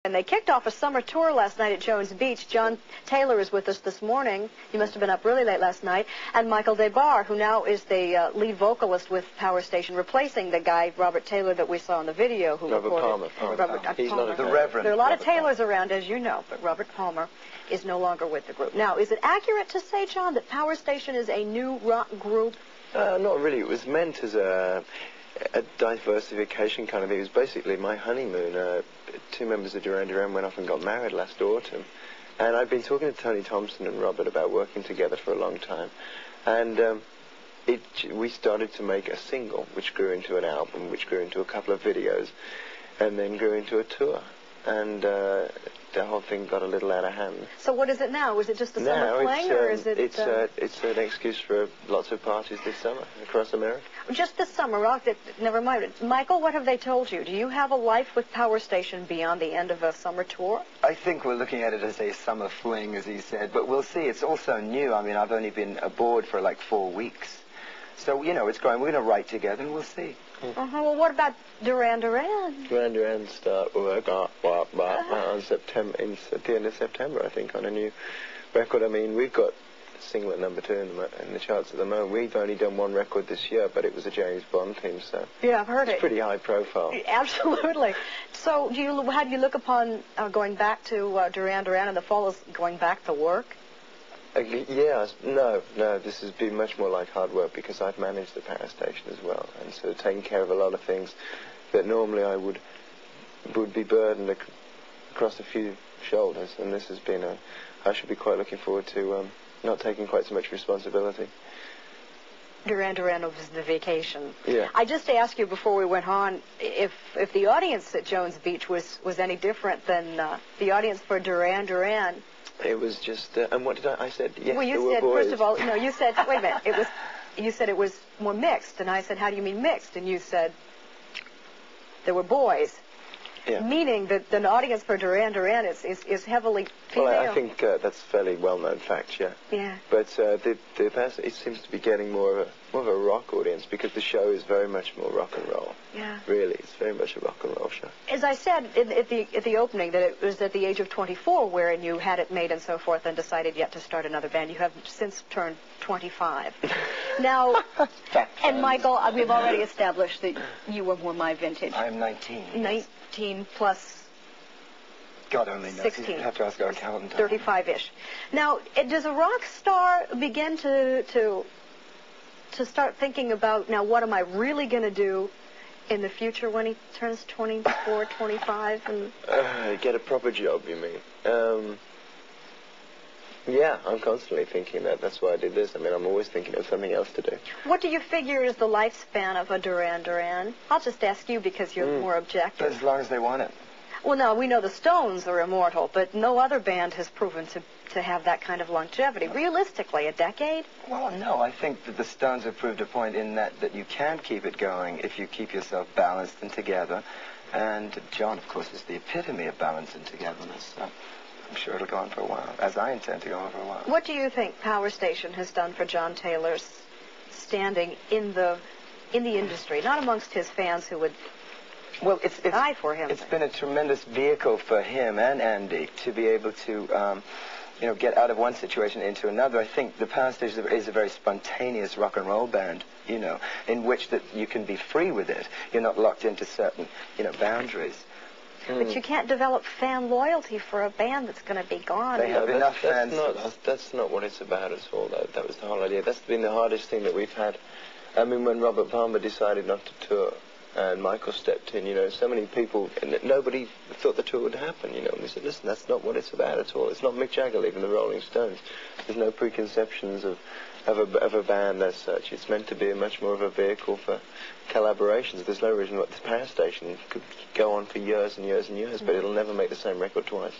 And they kicked off a summer tour last night at Jones Beach. John Taylor is with us this morning. He must have been up really late last night. And Michael DeBar, who now is the lead vocalist with Power Station, replacing the guy, Robert Taylor, that we saw in the video. Who Robert recorded. Palmer. He's Palmer. not the Reverend. There are a lot Robert of Taylors around, as you know, but Robert Palmer is no longer with the group. Now, is it accurate to say, John, that Power Station is a new rock group? Not really. It was meant as a diversification kind of thing. It was basically my honeymoon. Two members of Duran Duran went off and got married last autumn. And I'd been talking to Tony Thompson and Robert about working together for a long time. And we started to make a single, which grew into an album, which grew into a couple of videos, and then grew into a tour. And the whole thing got a little out of hand. So what is it now? Is it just a summer fling, or is it... It's an excuse for lots of parties this summer across America. Just this summer, never mind. Michael, what have they told you? Do you have a life with Power Station beyond the end of a summer tour? I think we're looking at it as a summer fling, as he said, but we'll see. It's also new. I mean, I've only been aboard for like 4 weeks. So, you know, it's growing. We're going to write together, and we'll see. Well, what about Duran Duran? Duran Duran start work on September, at the end of September, I think, on a new record. I mean, we've got a single at number 2 in the charts at the moment. We've only done one record this year, but it was a James Bond theme, so yeah, I've heard it's pretty high profile. Absolutely. So, how do you look upon going back to Duran Duran in the fall as going back to work? No, this has been much more like hard work because I've managed the Power Station as well, and so taking care of a lot of things that normally I would be burdened across a few shoulders, and this has been I should be quite looking forward to not taking quite so much responsibility. Duran Duran was the vacation. Yeah. I just asked you before we went on if the audience at Jones Beach was any different than the audience for Duran Duran. It was just, and what did I said? Yes, well, you there said, were boys. first of all, no, you said, wait a minute, you said it was more mixed, and I said, how do you mean mixed? And you said there were boys. Yeah. Meaning that the audience for Duran Duran is heavily female. Well, I think that's a fairly well-known fact, yeah. Yeah. But it seems to be getting more of a rock audience because the show is very much more rock and roll. Yeah. Really, it's very much a rock and roll show. As I said at the opening, that it was at the age of 24 wherein you had it made and so forth and decided yet to start another band. You have since turned 25. Now, and Michael, we've already established that you were more my vintage. I'm 19. 19 plus God only knows. 16. You have to ask our accountant. 35-ish. Now, does a rock star begin to start thinking about, now, what am I really going to do in the future when he turns 24, 25? And get a proper job, you mean? Yeah, I'm constantly thinking that. That's why I did this. I mean, I'm always thinking of something else to do. What do you figure is the lifespan of a Duran Duran? I'll just ask you because you're more objective. As long as they want it. Well, no, we know the Stones are immortal, but no other band has proven to have that kind of longevity. Realistically, a decade? Well, no, I think that the Stones have proved a point in that you can keep it going if you keep yourself balanced and together. And John, of course, is the epitome of balance and togetherness. So I'm sure it'll go on for a while, as I intend to go on for a while. What do you think Power Station has done for John Taylor's standing in the industry, not amongst his fans who would die for him? It's been a tremendous vehicle for him and Andy to be able to, get out of one situation into another. I think the Power Station is a very spontaneous rock and roll band, in which that you can be free with it. You're not locked into certain, boundaries. But you can't develop fan loyalty for a band that's going to be gone. They have enough fans. That's not what it's about at all, though. That was the whole idea. That's been the hardest thing that we've had. I mean, when Robert Palmer decided not to tour, and Michael stepped in, so many people, and nobody thought the tour would happen, and we said, listen, that's not what it's about at all. It's not Mick Jagger leaving the Rolling Stones. There's no preconceptions of a band as such. It's meant to be much more of a vehicle for collaborations. There's no reason why the Power Station could go on for years and years and years, but it'll never make the same record twice.